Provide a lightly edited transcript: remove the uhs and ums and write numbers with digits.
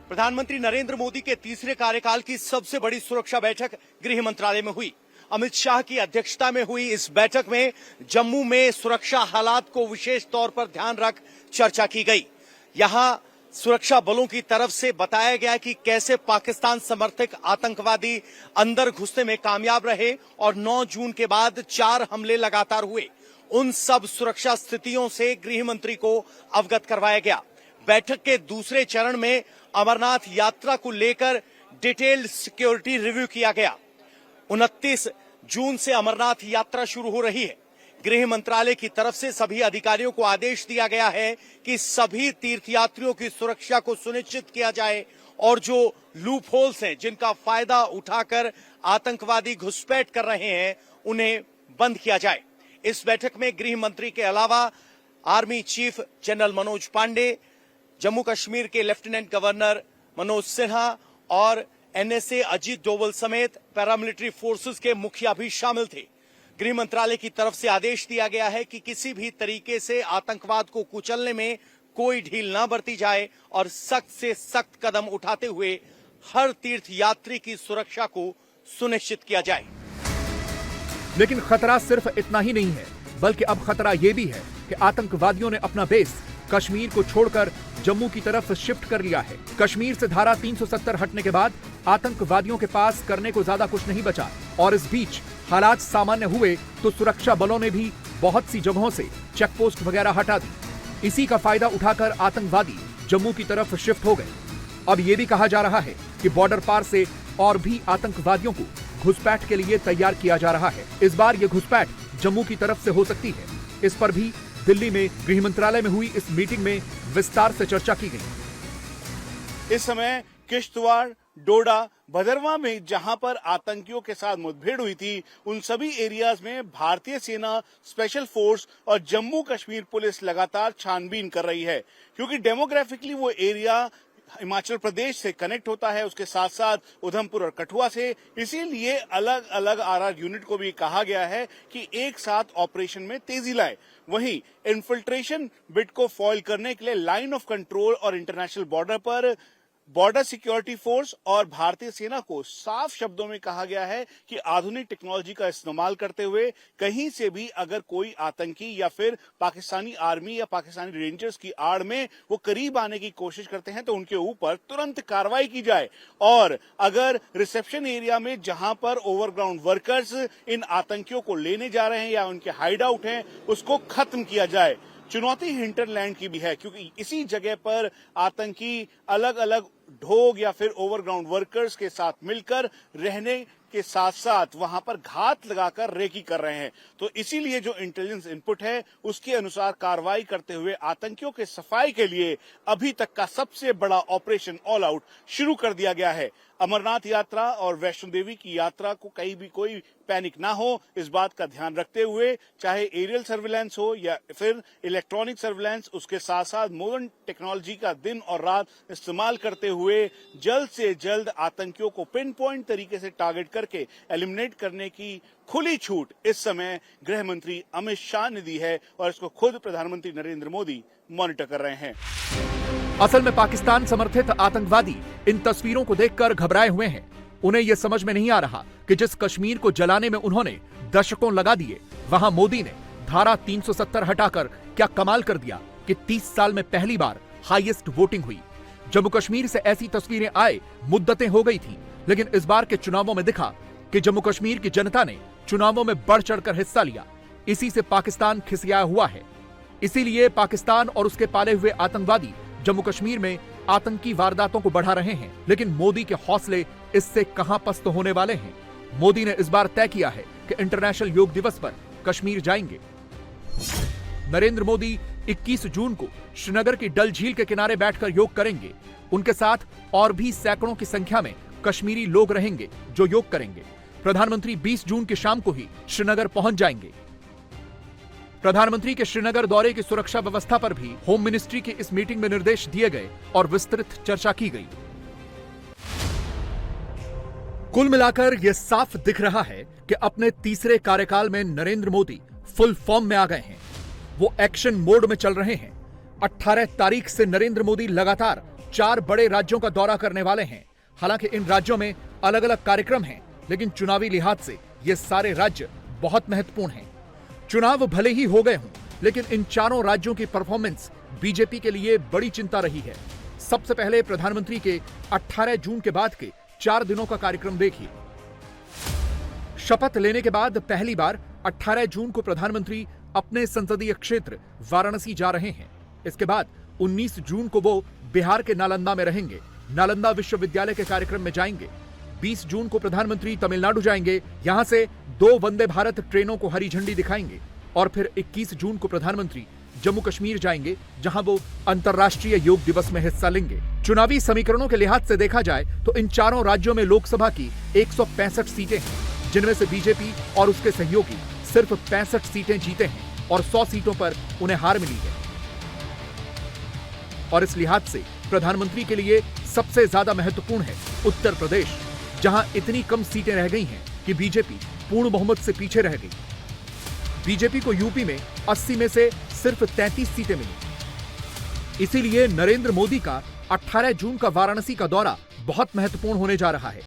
प्रधानमंत्री नरेंद्र मोदी के तीसरे कार्यकाल की सबसे बड़ी सुरक्षा बैठक गृह मंत्रालय में हुई। अमित शाह की अध्यक्षता में हुई इस बैठक में जम्मू में सुरक्षा हालात को विशेष तौर पर ध्यान रख चर्चा की गई। यहां सुरक्षा बलों की तरफ से बताया गया कि कैसे पाकिस्तान समर्थित आतंकवादी अंदर घुसने में कामयाब रहे और 9 जून के बाद 4 हमले लगातार हुए। उन सब सुरक्षा स्थितियों से गृह मंत्री को अवगत करवाया गया। बैठक के दूसरे चरण में अमरनाथ यात्रा को लेकर डिटेल्ड सिक्योरिटी रिव्यू किया गया। 29 जून से अमरनाथ यात्रा शुरू हो रही है। गृह मंत्रालय की तरफ से सभी अधिकारियों को आदेश दिया गया है कि सभी तीर्थयात्रियों की सुरक्षा को सुनिश्चित किया जाए और जो लूप होल्स हैं जिनका फायदा उठाकर आतंकवादी घुसपैठ कर रहे हैं उन्हें बंद किया जाए। इस बैठक में गृह मंत्री के अलावा army chief general Manoj Pande, Jammu Kashmir के लेफ्टिनेंट गवर्नर मनोज सिन्हा और एनएसए अजीत डोवल समेत पैरामिलिट्री फोर्सेस के मुखिया भी शामिल थे। गृह मंत्रालय की तरफ से आदेश दिया गया है कि किसी भी तरीके से आतंकवाद को कुचलने में कोई ढील न बरती जाए और सख्त से सख्त कदम उठाते हुए हर तीर्थ यात्री की सुरक्षा को सुनिश्चित किया जाए। लेकिन खतरा सिर्फ इतना ही नहीं है, बल्कि अब खतरा यह भी है कि आतंकवादियों ने अपना बेस कश्मीर को छोड़कर जम्मू की तरफ शिफ्ट कर लिया है। कश्मीर से धारा 370 हटने के बाद आतंकवादियों के पास करने को ज्यादा कुछ नहीं बचा और इस बीच हालात सामान्य हुए तो सुरक्षा बलों ने भी बहुत सी जगहों से चेकपोस्ट वगैरह हटा दी। इसी का फायदा उठाकर आतंकवादी जम्मू की तरफ शिफ्ट हो गए। अब यह भी कहा जा रहा है कि बॉर्डर पार से और भी आतंकवादियों को घुसपैठ के लिए तैयार किया जा रहा है। इस बार यह घुसपैठ जम्मू की तरफ से हो सकती है। इस पर भी दिल्ली में गृह मंत्रालय में हुई इस मीटिंग में विस्तार से चर्चा की गई। इस समय किश्तवाड़, डोडा, भदरवा में जहां पर आतंकियों के साथ मुठभेड़ हुई थी, उन सभी एरियाज में भारतीय सेना, स्पेशल फोर्स और जम्मू कश्मीर पुलिस लगातार छानबीन कर रही है, क्योंकि डेमोग्राफिकली वो एरिया हिमाचल प्रदेश से कनेक्ट होता है, उसके साथ साथ उधमपुर और कठुआ से। इसीलिए अलग अलग आरआर यूनिट को भी कहा गया है कि एक साथ ऑपरेशन में तेजी लाए। वहीं इन्फिल्ट्रेशन बिट को फॉइल करने के लिए लाइन ऑफ कंट्रोल और इंटरनेशनल बॉर्डर पर बॉर्डर सिक्योरिटी फोर्स और भारतीय सेना को साफ शब्दों में कहा गया है कि आधुनिक टेक्नोलॉजी का इस्तेमाल करते हुए कहीं से भी अगर कोई आतंकी या फिर पाकिस्तानी आर्मी या पाकिस्तानी रेंजर्स की आड़ में वो करीब आने की कोशिश करते हैं तो उनके ऊपर तुरंत कार्रवाई की जाए और अगर रिसेप्शन एरिया में जहां पर ओवरग्राउंड वर्कर्स इन आतंकियों को लेने जा रहे हैं या उनके हाइड आउट हैं उसको खत्म किया जाए। चुनौती हिंटरलैंड की भी है, क्योंकि इसी जगह पर आतंकी अलग अलग ढोग या फिर ओवरग्राउंड वर्कर्स के साथ मिलकर रहने के साथ साथ वहां पर घात लगाकर रेकी कर रहे हैं। तो इसीलिए जो इंटेलिजेंस इनपुट है उसके अनुसार कार्रवाई करते हुए आतंकियों के सफाई के लिए अभी तक का सबसे बड़ा ऑपरेशन ऑल आउट शुरू कर दिया गया है। अमरनाथ यात्रा और वैष्णो देवी की यात्रा को कहीं भी कोई पैनिक ना हो, इस बात का ध्यान रखते हुए चाहे एरियल सर्विलांस हो या फिर इलेक्ट्रॉनिक सर्विलांस, उसके साथ साथ मॉडर्न टेक्नोलॉजी का दिन और रात इस्तेमाल करते हुए जल्द से जल्द आतंकियों को पिन पॉइंट तरीके से टारगेट करके एलिमिनेट करने की खुली छूट इस समय गृह मंत्री अमित शाह ने दी है और इसको खुद प्रधानमंत्री नरेंद्र मोदी मॉनिटर कर रहे हैं। असल में पाकिस्तान समर्थित आतंकवादी इन तस्वीरों को देखकर घबराए हुए हैं। उन्हें यह समझ में नहीं आ रहा कि जिस कश्मीर को जलाने में उन्होंने दशकों लगा दिए, वहां मोदी ने धारा 370 हटाकर क्या कमाल कर दिया कि 30 साल में पहली बार हाईएस्ट वोटिंग हुई। जम्मू कश्मीर से ऐसी तस्वीरें आए मुद्दतें हो गई थी, लेकिन इस बार के चुनावों में दिखा कि जम्मू कश्मीर की जनता ने चुनावों में बढ़ चढ़कर हिस्सा लिया। इसी से पाकिस्तान खिसियाया हुआ है। इसीलिए पाकिस्तान और उसके पाले हुए आतंकवादी जम्मू कश्मीर में आतंकी वारदातों को बढ़ा रहे हैं। लेकिन मोदी के हौसले इससे कहां पस्त होने वाले हैं। मोदी ने इस बार तय किया है कि इंटरनेशनल योग दिवस पर कश्मीर जाएंगे। नरेंद्र मोदी 21 जून को श्रीनगर की डल झील के किनारे बैठकर योग करेंगे। उनके साथ और भी सैकड़ों की संख्या में कश्मीरी लोग रहेंगे जो योग करेंगे। प्रधानमंत्री 20 जून की शाम को ही श्रीनगर पहुंच जाएंगे। प्रधानमंत्री के श्रीनगर दौरे की सुरक्षा व्यवस्था पर भी होम मिनिस्ट्री की इस मीटिंग में निर्देश दिए गए और विस्तृत चर्चा की गई। कुल मिलाकर यह साफ दिख रहा है कि अपने तीसरे कार्यकाल में नरेंद्र मोदी फुल फॉर्म में आ गए हैं। वो एक्शन मोड में चल रहे हैं। 18 तारीख से नरेंद्र मोदी लगातार 4 बड़े राज्यों का दौरा करने वाले हैं। हालांकि इन राज्यों में अलग अलग कार्यक्रम हैं, लेकिन चुनावी लिहाज से ये सारे राज्य बहुत महत्वपूर्ण हैं। चुनाव भले ही हो गए हों, लेकिन इन चारों राज्यों की परफॉर्मेंस बीजेपी के लिए बड़ी चिंता रही है। सबसे पहले प्रधानमंत्री के 18 जून के बाद के 4 दिनों का कार्यक्रम देखिए। शपथ लेने के बाद पहली बार 18 जून को प्रधानमंत्री अपने संसदीय क्षेत्र वाराणसी जा रहे हैं। इसके बाद 19 जून को वो बिहार के नालंदा में रहेंगे, नालंदा विश्वविद्यालय के कार्यक्रम में जाएंगे। 20 जून को प्रधानमंत्री तमिलनाडु जाएंगे, यहां से 2 वंदे भारत ट्रेनों को हरी झंडी दिखाएंगे। और फिर 21 जून को प्रधानमंत्री जम्मू कश्मीर जाएंगे, जहां वो अंतर्राष्ट्रीय योग दिवस में हिस्सा लेंगे। चुनावी समीकरणों के लिहाज से देखा जाए तो इन चारों राज्यों में लोकसभा की 165 सीटें हैं, जिनमें से बीजेपी और उसके सहयोगी सिर्फ 65 सीटें जीते हैं और 100 सीटों पर उन्हें हार मिली है। और इस लिहाज से प्रधानमंत्री के लिए सबसे ज्यादा महत्वपूर्ण है उत्तर प्रदेश, जहां इतनी कम सीटें रह गई हैं कि बीजेपी पूर्ण बहुमत से पीछे रह गई। बीजेपी को यूपी में 80 में से सिर्फ 33 सीटें मिली। इसीलिए नरेंद्र मोदी का 18 जून का वाराणसी का दौरा बहुत महत्वपूर्ण होने जा रहा है।